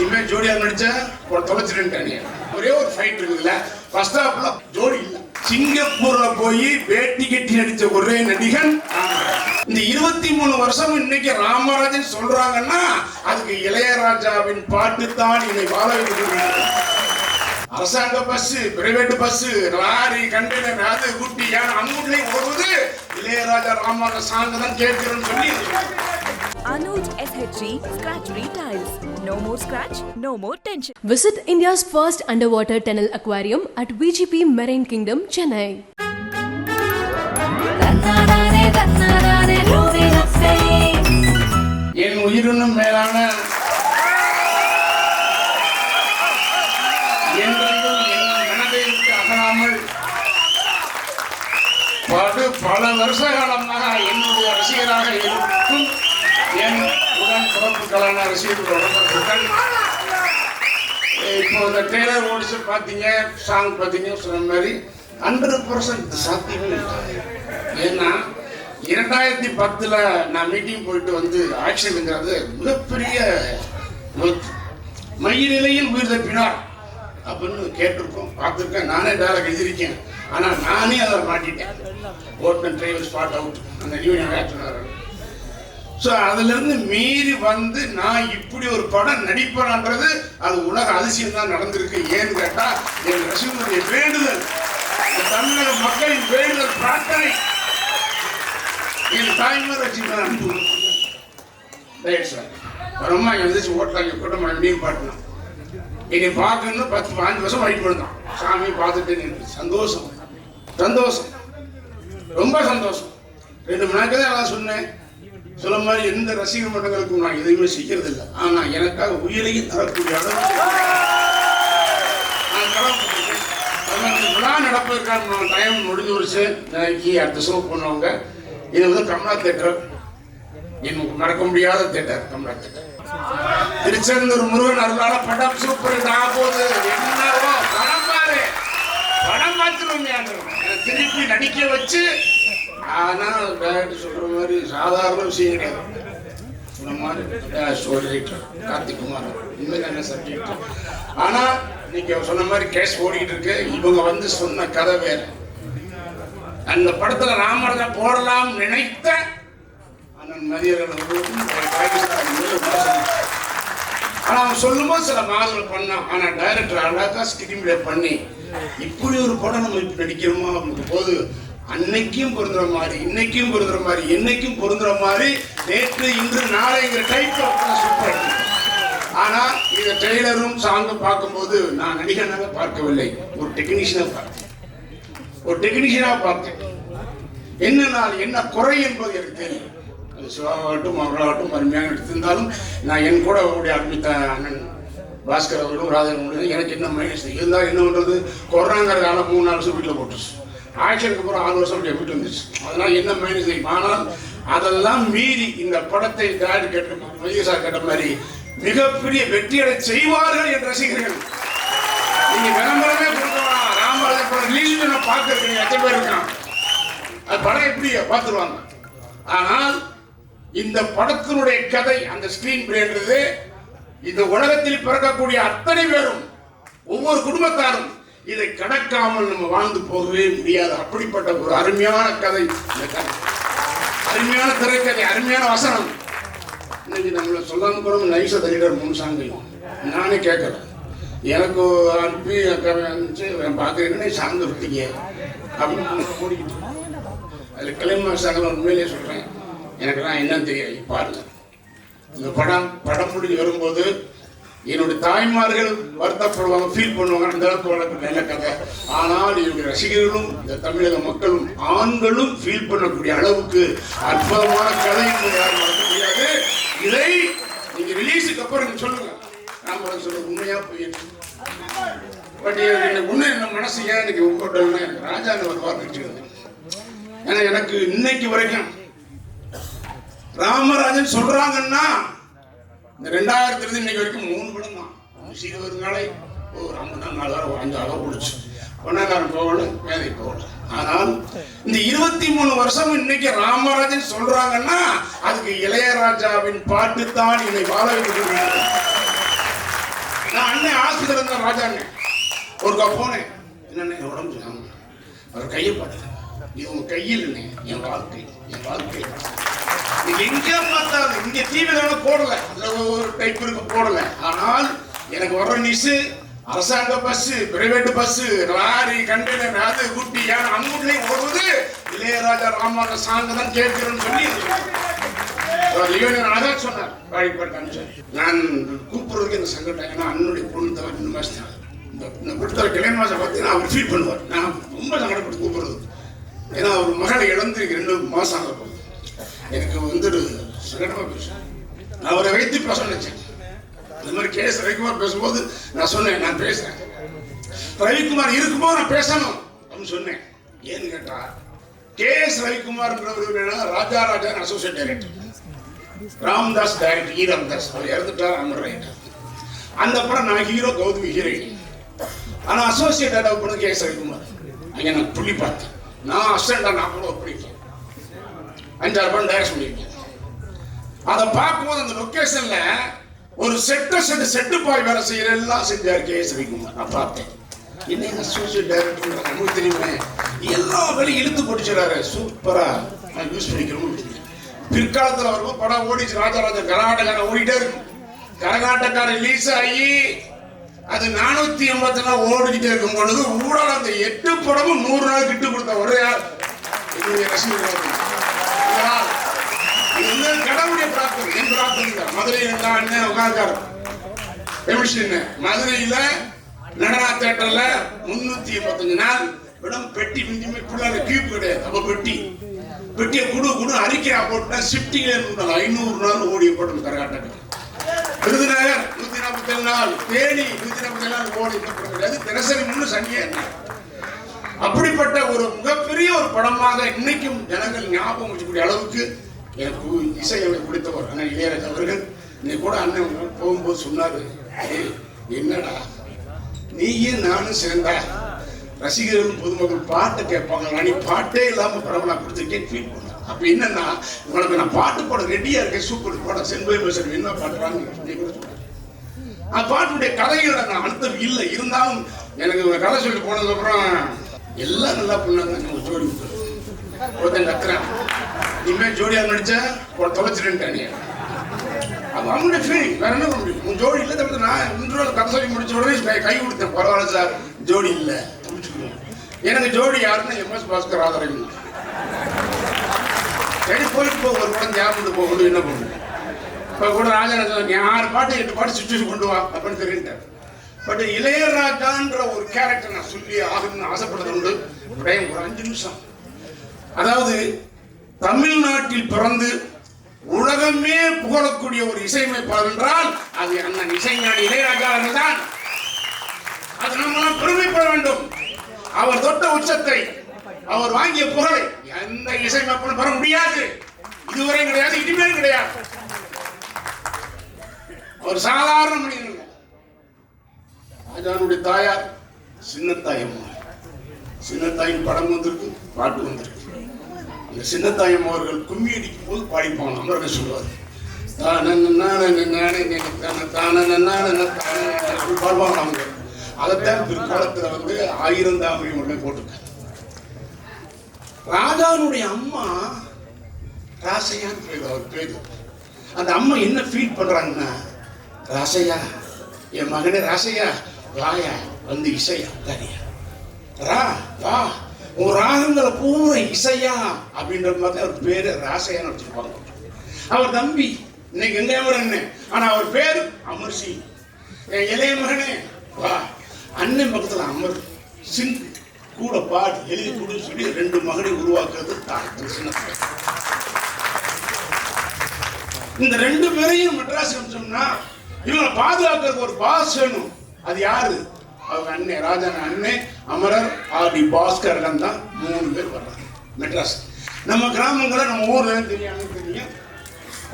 இனிமே ஜோடியா நடிச்சா தொலைச்சிருட்டானே. ஒரே ஒரு ஃபைட் இருக்குதுல்ல, ஃபர்ஸ்ட் ஹாஃப்ல ஜோடி இல்ல. சிங்கப்பூர்ல போய் வேட்டி கட்டி நடிச்ச ஒரே நடிகன். இந்த 23 வருஷம் இன்னைக்கு ராமராஜன் சொல்றாங்கன்னா அதுக்கு இளையராஜாவின் பாட்டு தான் என்னை வாழ வைக்கிறது. அரசாங்க bus, private bus, lorry, container, அது குட்டி யானை அங்கூட்லயும் ஓடுவது இளையராஜா ராமராஜா சாங் தான் கேட்கிறோம்னு சொல்லி. Anuj SHG Scratch Retiles. No more scratch, no more tension. Visit India's first underwater tunnel aquarium at VGP Marine Kingdom, Chennai. என் உயிரினும் மேலான என்றென்றும் என் மனதை விட்டு அகலாமல் பல வருஷ காலமாக என்னுடைய ரசிகராக இருக்கும் என் உடன் பிறப்புகளான ரசிகர்கள். இப்போ இந்த டெய்லர் ஓடிச்சு பார்த்தீங்க, சாங் பார்த்தீங்க, சொன்ன மாதிரி 100% சாத்தியமே இருக்காது. ஏன்னா 2010 நான் மீட்டிங் போயிட்டு வந்து ஆக்ஷனுங்கிறது மிகப்பெரிய மயிரிலையில் உயிர் தப்பினார் அப்படின்னு கேட்டிருக்கோம், பார்த்துருக்கேன், நானே டைலாக் எழுதியிருக்கேன். ஆனால் நானே அதை மாட்டிட்டேன். ஓட்டன் டிரைவர் ஸ்பாட் அவுட் அந்த யூனியன் ஆக்ஷன். ஸோ அதிலிருந்து மீறி வந்து நான் இப்படி ஒரு படம் நடிப்பேன்ன்றது அது உலக அதிசயம் தான் நடந்திருக்கு. ஏன்னு கேட்டால் என் ரசிகனுடைய வேண்டுதல், தமிழக மக்களின் வேண்டுதல், பிரார்த்தனை, என் தாய்மார் ரசிகன் அனுப்பி ரொம்ப எழுந்திரிச்சு ஓட்டலாங்க கூட்டம் மறுபடியும் பாட்டினான். என்னை பார்க்கணும்னு 10-15 வருஷம் வெயிட் பண்ணான். சாமி பார்த்துட்டு சந்தோஷம் சந்தோஷம் ரொம்ப சந்தோஷம். 2 மணி நேரத்தில் நான் சொன்னேன், சொல்ல மாதிரி எந்த ரசிகர் மன்றங்களுக்கும் நான் எதையுமே செய்யறது இல்லை. ஆனால் எனக்காக உயிரையும் தரக்கூடிய அளவுக்கு விழா நடப்பதற்கான டைம் முடிஞ்சு வருச்சு. நாளைக்கு அடுத்த ஷோ பண்ணுவாங்க. இது வந்து கமலா தேட்டர், எனக்கு மறக்க முடியாத தேட்டர் கமலா தேட்டர். திருச்செந்தூர் முருகன் அருளால படம் சூப்பர் ஆகுது. என்னவோ படம் பாரு, படம் பார்த்துருவோம், திருப்பி நடிக்க வச்சு. ஆனால் சொல்ற மாதிரி சாதாரண விஷயம் கிடையாது. சொன்ன மாதிரி ஸ்டோரி ரைட்டர் கார்த்திக்குமார் இனிமேல் என்ன சப்ஜெக்ட். ஆனால் நீங்க சொன்ன மாதிரி கேஸ் ஓடிக்கிட்டு இருக்கு. இவங்க வந்து சொன்ன கதை வேற. அந்த படத்துல ராமராஜா போடலாம் நினைத்த அண்ணன் மதியர்களுக்கும் ஆனா அவன் சொல்லும்போது சில மாதங்கள் பண்ணான். ஆனா டைரக்டர் அழகா ஸ்கிரீன் பிளே பண்ணி இப்படி ஒரு படம் நம்ம இப்படி நடிக்கிறோமா அப்படின்ற போது அன்னைக்கும் பொருந்துற மாதிரி, இன்னைக்கும் பொருந்துற மாதிரி, என்னைக்கும் பொருந்துற மாதிரி, நேற்று இன்று நாளைங்கிற டைப் சூப்பர். ஆனா இந்த ட்ரெய்லரும் சாங்கும் பார்க்கும்போது நான் நடிகனாக பார்க்கவில்லை, ஒரு டெக்னீஷியனாக பார்த்தேன். என்ன குறை என்பது எனக்கு தெரியும். அது சிவாகட்டும் அவர்களாகட்டும் அருமையாக எடுத்திருந்தாலும் நான் என் கூட அவருடைய ஆரம்பித்த அண்ணன் பாஸ்கர் அவர்களும் ராஜன் எனக்கு என்ன மைனஸ் இருந்தால் என்ன பண்ணுறது, கொரோனாங்கிற காலம் 3-4 வருஷம் வீட்டில் போட்டுச்சு. ஆக்ஷனுக்கு அப்புறம் 6 வருஷம் அப்படியே வீட்டு வந்துச்சு. அதனால் என்ன மைனஸ் செய்யும். ஆனால் அதெல்லாம் மீறி இந்த படத்தை டாக்டர் கேட்ட மையசா கேட்ட மாதிரி மிகப்பெரிய வெற்றியடை செய்வார்கள் என்ற ரசிகர்கள். நீங்க விளம்பரமே கொடுக்கலாம். ராமராஜன் படம் ரிலீஸ் பண்ண பார்க்கறீங்க, எத்தனை பேர் இருக்கான். அது படம் எப்படி பார்த்துருவாங்க. ஆனால் இந்த படத்தினுடைய கதை, அந்த ஸ்கிரீன் பிளேன்றது இந்த உலகத்தில் பிறக்கக்கூடிய அத்தனை பேரும், ஒவ்வொரு குடும்பத்தாரும் இதை கடக்காமல் நம்ம வாழ்ந்து போகவே முடியாது. அப்படிப்பட்ட ஒரு அருமையான கதை இந்த கதை, அருமையான திரைக்கதை, அருமையான வசனம். இன்னைக்கு நம்மளை சொல்லாம கூட நைஸா தள்ளிடார் 3 சாங்கையும் நானே கேட்கறேன். எனக்கு அனுப்பி இருந்துச்சு பார்க்குறீங்கன்னா சார்ந்து விட்டீங்க அப்படின்னு ஓடிக்கிட்டு. அதில் கிளம்பி சாங்கல் உண்மையிலேயே சொல்கிறேன், எனக்குலாம் என்னன்னு தெரியாது. பாருங்க, இந்த படம் முடிஞ்சு வரும்போது என்னுடைய தாய்மார்கள் வருத்தப்படுவாங்க, ஃபீல் பண்ணுவாங்க. அந்த அளவுக்கு வளர்க்க நல்ல கதை. ஆனால் என்னுடைய ரசிகர்களும் இந்த தமிழக மக்களும் ஆண்களும் ஃபீல் பண்ணக்கூடிய அளவுக்கு அற்புதமான கதை என்பது யாரும் வளர்க்க முடியாது. இதை நீங்க ரிலீஸுக்கு அப்புறம் நீங்க சொல்லுங்க, நாம சொல்ல உண்மையா போயிடுச்சு. பட் உண்மை என்ன மனசு ஏன் எனக்கு உட்கொண்டா எனக்கு ராஜாங்க வருவார் வச்சுக்கிறது. ஏன்னா எனக்கு இன்னைக்கு வரைக்கும் ராமராஜன் சொல்றாங்கன்னா இந்த 2000 இன்னைக்கு வரைக்கும் 3 படம் தான். 20 நாளை ஒரு 54 5 போடுச்சு. பொன்னாக்காரன் போகல, மேதை போகல. ஆனால் இந்த 23 வருஷம் இன்னைக்கு ராமராஜன் சொல்றாங்கன்னா அதுக்கு இளையராஜாவின் பாட்டு தான் என்னை வாழ வைக்கிறது. அண்ணன் ஆஸ்பத்திரி இருந்தா ராஜா அண்ணன் ஒருக்கா போனேன். என்னண்ணே உடம்பு சொன்னாங்க. அவர் கையை பார்த்தேன். இது உங்க கையில் என் வாழ்க்கை, என் வாழ்க்கை. நீங்க எங்க பார்த்தாலும் இங்க டிவில போடல, அதுல ஒரு டைப் இருக்கு போடல. ஆனால் எனக்கு வர்ற நியூஸ் அரசாங்க bus, private bus, lorry, container, அது குட்டி யானை அங்கூட்லயும் ஓடுவது இளையராஜா ராமாராஜ சாங்க தான் கேட்கிறேன்னு சொல்லி அதான் சொன்னார். நான் கூப்பிடுறதுக்கு இந்த சங்கடம். ஏன்னா அண்ணனுடைய பொண்ணு தவிர இந்த மாசம் தான் இந்த கொடுத்த கிளைய மாசம் பார்த்தீங்கன்னா அவர் ஃபீல் பண்ணுவார். நான் ரொம்ப சங்கடப்பட்டு கூப்பிடுறது. ஏன்னா அவர் மகளை இழந்து 2 மாசம் ஆக போகுது. எனக்கு வந்துட்டு சங்கடமா பேசுவேன். நான் அவரை வைத்து பேச நினைச்சேன். இந்த மாதிரி கே. எஸ். ரவிக்குமார் பேசும்போது நான் சொன்னேன், நான் பேசுறேன், ரவிக்குமார் இருக்கும்போது நான் பேசணும் அப்படின்னு சொன்னேன். ஏன்னு கேட்டா கே. எஸ். ரவிக்குமார்ன்றவர் ராஜா அசோசியேட் டைரக்டர், ராம்தாஸ் டைரக்டர், ஈராம்தாஸ் அவர் இறந்துட்டார், அமர் ரைட்டர். அந்த படம் நான் ஹீரோ, கௌதமி ஹீரோயின். ஆனா அசோசியேட் டைரக்டர் பண்ணது கே. எஸ். ரவிக்குமார். அங்க நான் புள்ளி பார்த்தேன். நான் அசிஸ்டண்டா நான் கூட பிடிக்கேன். 5-6 படம் டைரக்ட் பண்ணியிருக்கேன். அதை பார்க்கும்போது அந்த லொக்கேஷன்ல ஒரு செட்டு பாய் வேலை செய்யற எல்லாம் செஞ்சார் கே. எஸ். ரவிக்குமார். நான் பார்த்தேன். என்ன அசோசியேட் டைரக்டர் நமக்கு தெரியுமே, எல்லா வேலையும் இழுத்து போட்டுச்சுறாரு. சூப்பரா நான் யூஸ் பண்ணிக்கிறோம். பிற்காலத்தில் வரும்போது படம் ஓடிச்சு. ராஜாராஜா கரகாட்டக்காரன் ஓடிட்டே இருக்கும். கரகாட்டக்காரன் ரிலீஸ் ஆகி அது 480 ஓடிக்கிட்டே இருக்கும் பொழுது ஊடால அந்த 8 படமும் 100 நாள் கிட்டு கொடுத்த ஒரே ஆள் என்னுடைய ரசிகர்கள். கடவுளுடைய பிரார்த்தனை, என் பிரார்த்தனை. மதுரையில் அண்ணன் உட்கார்ந்தார். மதுரையில நடனா தியேட்டர்ல 385 நாள் இடம் பெட்டி மிஞ்சுமே பிள்ளைங்க கீப் கிடையாது. அப்ப பெட்டியை குடு அறிக்கையா போட்டுனா ஷிஃப்டிங்ல 500 நாள் ஓடிய படம் கரகாட்டக்காரன். விருதுநகர் 147 நாள், தேனி 147 நாள் ஓடி கிடையாது. தினசரி 3 சனியே. அப்படிப்பட்ட ஒரு மிகப்பெரிய ஒரு படமாக இன்னைக்கும் ஜனங்கள் ஞாபகம் வச்சுக்கூடிய அளவுக்கு எனக்கு இசையை பிடித்தவர் அண்ணன் இளையராஜா அவர்கள். நீ கூட அண்ணன் போகும்போது சொன்னாரு, என்னடா நீயும் நானும் சேர்ந்தா ரசிகர்கள் பொதுமக்கள் பாட்டை கேட்பாங்க, நீ பாட்டே இல்லாம படம் நான் கொடுத்துருக்கேன் ஃபீல் பண்ண. அப்ப என்னன்னா உங்களுக்கு நான் பாட்டு பாட ரெடியா இருக்கேன், சூப்பர் படம் சென்பை பேசுறேன் என்ன பாடுறாங்க கூட சொன்னேன். அந்த பாட்டுடைய கதைகளோட நான் அர்த்தம் இல்லை. இருந்தாலும் எனக்கு கதை சொல்லி போனதுக்கு அப்புறம் எல்லாம் நல்லா பண்ணாங்க. ஜோடி ஒருத்தன் கத்துறான், இனிமே ஜோடியா நடிச்சா தொலைச்சிருன்ட்டானே. அது அவனுடைய ஃபீலிங், வேற என்ன பண்ண முடியும். ஜோடி இல்லை தவிர நான் இன்ட்ரோல கதை சொல்லி முடிச்ச உடனே கை கொடுத்தேன். பரவாயில்ல சார் ஜோடி இல்லை. எனக்கு ஜோடி யாருன்னா MS பாஸ்கர் ஆதரவு. சரி போயிட்டு போ, ஒரு படம் ஞாபகம் போகணும், என்ன பண்ணும். இப்போ கூட ராஜராஜா 6 பாட்டு 8 பாட்டு சுச்சுவேஷன் கொண்டு வா அப்படின்னு தெரிஞ்சிட்டார். பட் இளையராஜான்ற ஒரு கேரக்டர் நான் சொல்லி ஆகணும்னு ஆசைப்படுறது உண்டு. ஒரு 5 நிமிஷம். அதாவது தமிழ்நாட்டில் பிறந்து உலகமே புகழக்கூடிய ஒரு இசையமைப்பாளர் என்றால் அது அண்ணன் இசைஞானி இளையராஜா தான். அது நம்மளாம் பெருமைப்பட வேண்டும். அவர் தொட்ட உச்சத்தை, அவர் வாங்கிய புகழை எந்த இசையமைப்பாளரும் பெற முடியாது. இதுவரை கிடையாது, இனிமேல் கிடையாது. ஒரு சாதாரண மனிதன். ராஜானுடைய தாயார் சின்னத்தாயம்மா. சின்னத்தாயின் படம் வந்திருக்கு, பாட்டு வந்திருக்கு. அந்த சின்னத்தாயம் அவர்கள் கும்மி அடிக்கும் போது பாடிப்பாங்க. அமரர் சொல்லுவார், பாடுவாங்க அவங்க. அதைத்தான் பிற்காலத்தில் 1000 தாமரை உடனே போட்டிருக்காங்க. ராஜாவுடைய அம்மா ராசையான்னு பேரு, அவர் பேரு. அந்த அம்மா என்ன ஃபீல் பண்றாங்கன்னா, ராசையா என் மகனே, ராசையா வாயா வந்து இசையா தனியா ரா வா உன் ராகங்களை பூரா இசையா அப்படின்ற மாதிரி அவர் பேரு ராசையான்னு வச்சிருப்பாங்க. அவர் தம்பி இன்னைக்கு எங்க அண்ணன், ஆனா அவர் பேரு அமர் சிங். என் இளைய மகனே வா. அண்ணன் பக்கத்துல அமர் சிங் கூட பாடி எழுதி கொடுன்னு சொல்லி 2 மகனை உருவாக்குறது தான் சின்ன. இந்த 2 பேரையும் மெட்ராஸ் சொன்னா இவங்களை பாதுகாக்கிறதுக்கு ஒரு பாஸ் வேணும். அது யாரு? அவங்க அண்ணன் ராஜா அண்ணன் அமரர் R.D. பாஸ்கரன் தான் 3 பேர் வர்றாங்க மெட்ராஸ். நம்ம கிராமங்களை நம்ம ஊர்ல தெரியும்.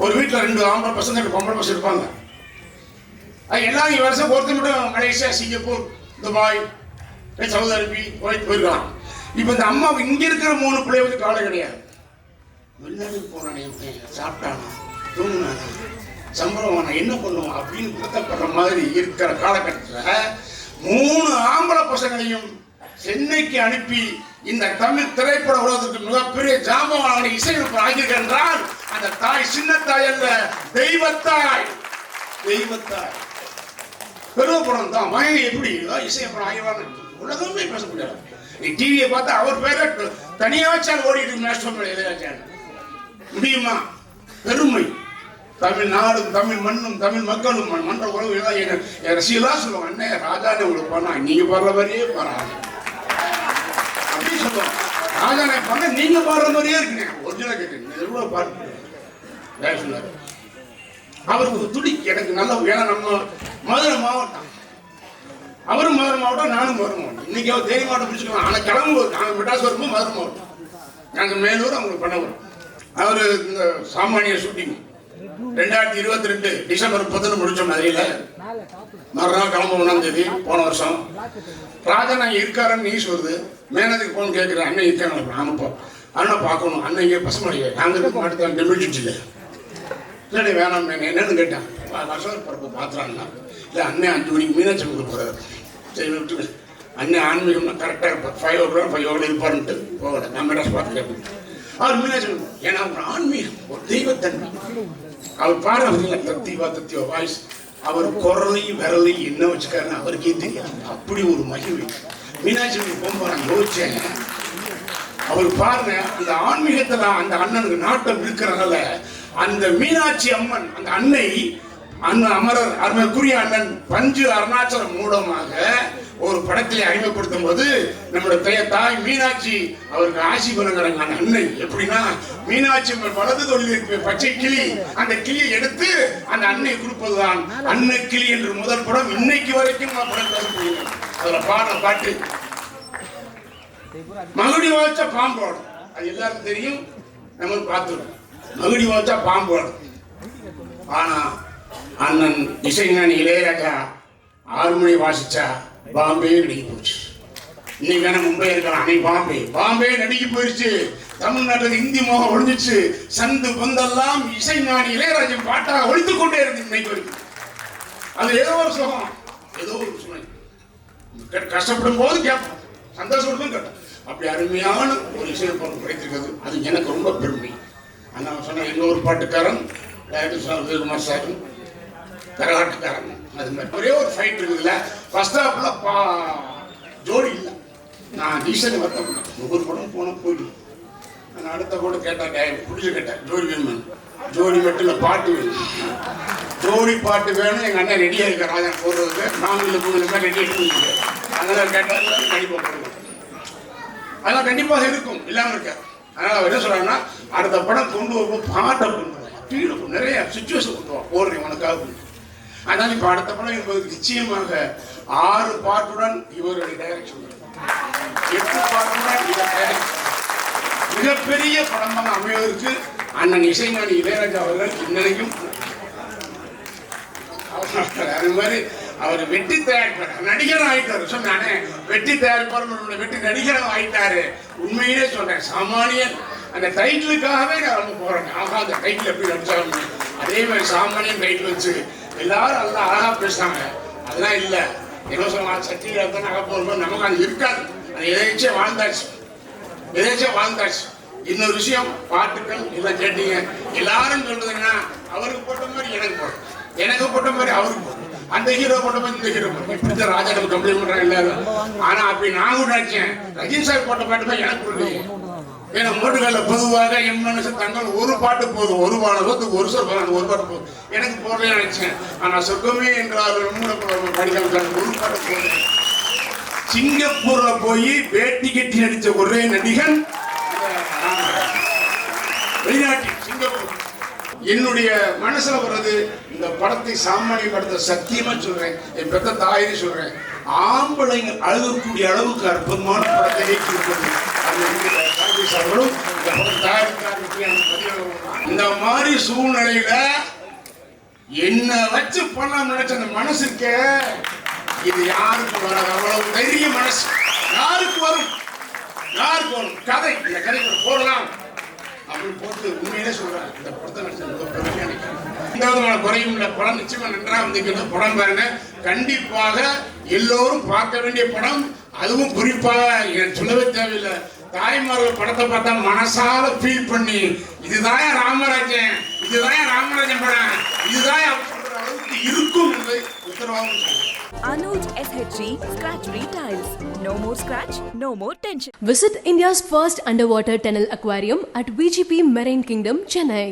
ஒரு வீட்டில் 2 ஆம்பளை பசங்க 2 பொம்பளை பசங்க இருப்பாங்க. எல்லாரும் வருஷம் ஒருத்தர் மட்டும் Malaysia, Singapore, Dubai, Saudi Arabia, Kuwait போயிருக்கலாம். இப்போ இந்த அம்மா இங்க இருக்கிற 3 பிள்ளைகளுக்கு கவலை கிடையாது. வெளிநாட்டுக்கு போறானே, சாப்பிட்டானா, தூங்கினானா, சம்பளம் நான் என்ன பண்ணுவோம் அப்படின்னு வருத்தப்படுற மாதிரி இருக்கிற காலகட்டத்தில் 3 ஆம்பளை பசங்களையும் சென்னைக்கு அனுப்பி இந்த தமிழ் திரைப்பட உலகத்துக்கு மிகப்பெரிய ஜாம்பவான இசையமைப்பு ஆகியிருக்கின்றால் அந்த தாய் சின்ன தாய் அல்ல, தெய்வத்தாய். தெய்வத்தாய் பெருவப்படம் தான் மகன் எப்படி இசையப்படம் ஆகியவான்னு உலகமே பேச முடியாது. நீ டிவியை பார்த்தா அவர் பேர தனியா வச்சால் ஓடிட்டு மேஸ்டர் இளையராஜான் முடியுமா? பெருமை. தமிழ்நாடும் தமிழ் மண்ணும் தமிழ் மக்களும் மன்ற உறவு என் ரசிகலாம் சொல்லுவாங்க, அண்ணே ராஜானே உங்களுக்கு பண்ணா நீங்க பாடுற மாதிரியே பாடுறாங்க அப்படின்னு சொல்லுவாங்க. ராஜானே பண்ண நீங்க பாடுற மாதிரியே இருக்குங்க. ஒரிஜினலா கேட்குறீங்க எவ்வளவு பாருங்க சொன்னாரு. அவருக்கு துடி எனக்கு நல்ல, ஏன்னா நம்ம மதுரை மாவட்டம், அவரும் மதுரை மாவட்டம், நானும் மதுரை மாவட்டம். இன்னைக்கு அவர் தேனி மாவட்டம் பிடிச்சிக்கலாம். ஆனால் கிளம்புவோம், நாங்கள் மெட்ராஸ் வரும்போது மதுரை மாவட்டம், நாங்கள் மேலூர், அவங்களுக்கு பண்ணவர். அவர் இந்த சாமானிய ஷூட்டிங் 2022 டிசம்பர் 30 முடிச்ச மாதிரியில மறுநாள் கிளம்ப 1ஆம் தேதி போன வருஷம். ராஜா நாங்கள் இருக்காருன்னு நியூஸ் வருது. மேனதுக்கு போன கேட்குறேன், அண்ணன் இருக்காங்க. ஆமாப்பா அண்ணன் பார்க்கணும். அண்ணன் இங்கே பசுமலையை நாங்கள் இருக்க மாட்டேன் டெமிச்சிட்டில் இல்லை வேணாம் என்னன்னு கேட்டேன். வருஷம் பிறப்பு பார்த்துறாங்கன்னா இல்லை அண்ணன் 5 மணிக்கு மீனாட்சி கொடுக்க போகிறாரு. சரி விட்டு அண்ணன் ஆன்மீகம்னா கரெக்டாக இருப்பார். 5 o'clock 5 o'clock இருப்பாருன்ட்டு போகல. நான் மெட்ராஸ் பார்த்து கேட்பேன். அவர் மீனாட்சி ஏன்னா ஒரு ஆன்மீகம், ஒரு தெய்வத்தன்மை. அவர் பாடுறதுல தத்திவா வாய்ஸ், அவர் குரலையும் விரலையும் என்ன வச்சுக்காருன்னு அவருக்கே தெரியாது. அப்படி ஒரு மகிழ்வு. மீனாட்சி போகும்போது நான் யோசிச்சேன், அவர் பாருங்க அந்த ஆன்மீகத்துல அந்த அண்ணனுக்கு நாட்டம் இருக்கிறனால அந்த மீனாட்சி அம்மன் அந்த அன்னை அண்ணன் அமரர் அருமைக்குரிய அண்ணன் பஞ்சு அருணாச்சலம் மூலமாக ஒரு படத்திலே அறிமுகப்படுத்தும் போது நம்முடைய தாய் மீனாட்சி அவருக்கு ஆசி பண்ணுங்கிறாங்க. அந்த அன்னை எப்படின்னா மீனாட்சி வலது தொழில் பச்சை கிளி, அந்த கிளியை எடுத்து அந்த அன்னை கொடுப்பதுதான் அன்னை கிளி என்று முதல் படம். இன்னைக்கு வரைக்கும் படம் பேசப்படுகிறது. அதுல பாடுற பாட்டு மகுடி வாய்ச்சா பாம்போடும், அது எல்லாருக்கும் தெரியும், நம்ம பார்த்துருக்கோம். மகுடி வாய்ச்சா பாம்போடும். ஆனா அண்ணன் இசைஞானி இளையராஜா 6 மணி வாசிச்சா பாம்பே நடுங்கி போச்சு. இன்னைக்கு வேணா மும்பை இருக்கலாம், அன்னைக்கு பாம்பே நடுங்கி போயிடுச்சு. தமிழ்நாட்டில் இந்தி மோகம் ஒழிஞ்சிச்சு. சந்து பந்தெல்லாம் இசைஞானி இளையராஜா பாட்டாக ஒழித்துக் கொண்டே இருக்கு இன்னைக்கு வரைக்கும். அது ஏதோ ஒரு சுகம், ஏதோ ஒரு சுமை. கஷ்டப்படும் போது கேட்போம், சந்தோஷப்படும் கேட்டோம். அப்படி அருமையான ஒரு இசையமைப்பு கிடைத்திருக்கிறது. அது எனக்கு ரொம்ப பெருமை. ஆனால் சொன்ன எங்க ஒரு பாட்டுக்காரன் விஜயகுமார் சாரும் கரகாட்டுக்காரன், அது மாதிரி ஒரே ஒரு ஃபைட் இருக்குதுல்ல. ஃபர்ஸ்ட் ஹாஃப்ல ஜோடி இல்லை. நான் டீசல் வருத்தப்பட்டேன். ஒவ்வொரு படம் போன போயிடும். நான் அடுத்த கூட கேட்டேன், பிடிச்சி கேட்டேன் ஜோடி வேணும். ஜோடி மட்டும் இல்லை, பாட்டு வேணும். ஜோடி பாட்டு வேணும். எங்கள் அண்ணன் ரெடியாக இருக்க ராஜா போடுறதுக்கு நாங்கள் போடுறதுக்கு ரெடி எடுத்து அதெல்லாம் கேட்டால் கண்டிப்பாக போடுவோம். அதெல்லாம் கண்டிப்பாக இருக்கும், இல்லாமல் இருக்காது. அதனால் அவர் என்ன சொல்கிறாங்கன்னா அடுத்த படம் கொண்டு வருவோம், பாட்டை கொண்டு வருவோம், நிறைய சுச்சுவேஷன் கொண்டு வரோம் போடுறேன் உனக்காக. அதனால் இப்போ அடுத்த படம் என்பது நிச்சயமாக 6 பாட்டுடன் இவருடைய டைரக்ஷன், 8 பாட்டுடன் இவர் டைரக்ஷன் மிகப்பெரிய படமாக அமைவதற்கு அண்ணன் இசைஞானி இளையராஜா அவர்கள் இன்னைக்கும் அது மாதிரி அவர் வெற்றி தயாரிப்பார், நடிகரும் ஆயிட்டாரு. சொன்னானே வெற்றி தயாரிப்பார், வெற்றி நடிகரும் ஆயிட்டாரு. உண்மையிலே சொல்றேன், சாமானியன் அந்த டைட்டிலுக்காகவே நான் போறேன். ஆகா அந்த டைட்டில் எப்படி நடிச்சாங்க, அதே மாதிரி சாமானியன் டைட்டில் வச்சு எல்லாரும் நல்லா அழகா பேசுறாங்க. அதெல்லாம் இல்லை, என்ன சொல்லுவாங்க சட்டியில் தான் நகை போகும்போது நமக்கு அது இருக்காது. அது எதாச்சும் வாழ்ந்தாச்சு. இன்னொரு விஷயம், பாட்டுக்கள் எல்லாம் கேட்டீங்க. எல்லாரும் சொல்றதுன்னா அவருக்கு போட்ட மாதிரி எனக்கு போடும், எனக்கு போட்ட மாதிரி அவருக்கு போடும், அந்த ஹீரோ போட்ட மாதிரி இந்த ஹீரோ போடும். இப்படி தான் ராஜாவுக்கு கம்ப்ளைண்ட் பண்றாங்க எல்லாரும். ஆனா அப்படி நான் கூட நினைச்சேன், ரஜினி சார் போட்ட பாட்டு தான் எனக்கு போடுறீங்க. ஏன்னா மோட்டுகளில் பொதுவாக என் மனசு தங்கள் ஒரு பாட்டு போதும், ஒரு பாடத்துக்கு ஒரு சொல் ஒரு பாட்டு போதும். எனக்கு போடலன்னு நினைச்சேன். ஆனா சொர்க்கமே என்றால் படிக்க ஒரு பாட்டு போதும். சிங்கப்பூர்ல போய் வேட்டி கட்டி நடிச்ச ஒரே நடிகன் வெளிநாட்டில் சிங்கப்பூர். என்னுடைய மனசுல வர்றது இந்த படத்தை சாமானியப்படுத்த சத்தியமா சொல்றேன், என் பெத்த தாயின்னு சொல்றேன். ஆம்பளைங்க அழுகக்கூடிய அளவுக்கு அற்புதமான படத்தை ஏற்றிருக்கிறது. இந்த மாதிரி சூழ்நிலையில என்ன வச்சு பண்ணலாம் நினைச்ச அந்த மனசுக்கு இது யாருக்கு வராது. அவ்வளவு தைரிய மனசு யாருக்கு வரும்? கதை, இந்த கதைக்கு போடலாம் அப்படின்னு போட்டு உண்மையிலே சொல்றாங்க. இந்த படத்தை நினைச்ச எந்த விதமான குறையும் இல்லை. படம் நிச்சயமா நன்றாக வந்திருக்கிற படம் பாருங்க. கண்டிப்பாக எல்லோரும் பார்க்க வேண்டிய படம். அதுவும் குறிப்பாக சொல்லவே தேவையில்லை, தாய்மார்கள் படத்தை பார்த்தா மனசால ஃபீல் பண்ணி இதுதான் ராமராஜன், இதுதான் ராமராஜன் படம், இதுதான் அளவுக்கு இருக்கும் என்பதை உத்தரவாதம் சொல்லுங்கள். Anuj SHG Scratch-Free Tiles. No more scratch, no more tension. Visit India's first underwater tunnel aquarium at VGP Marine Kingdom, Chennai.